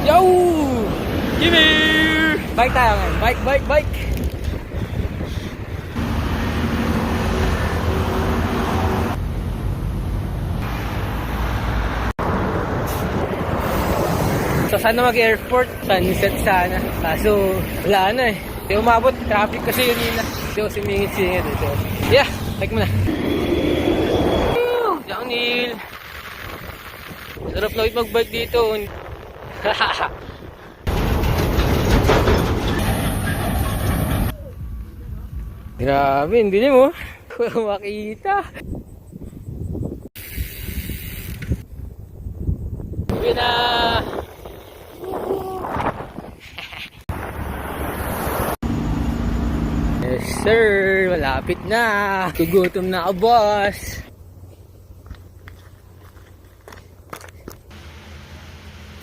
Yo! Gimme! Bike tayo ngayon. Bike. So sana mag-airport, sunset sana. Kaso wala na eh. Hindi umabot, traffic kasi yun nila. Hindi ako sumingit-singit ito. Yeah, like mo na. Woo! Downhill. Sarap na mag-bike dito. Grabe, hindi mo. Walang makita. Yun na. Yes sir, malapit na. Gugutom na ako boss.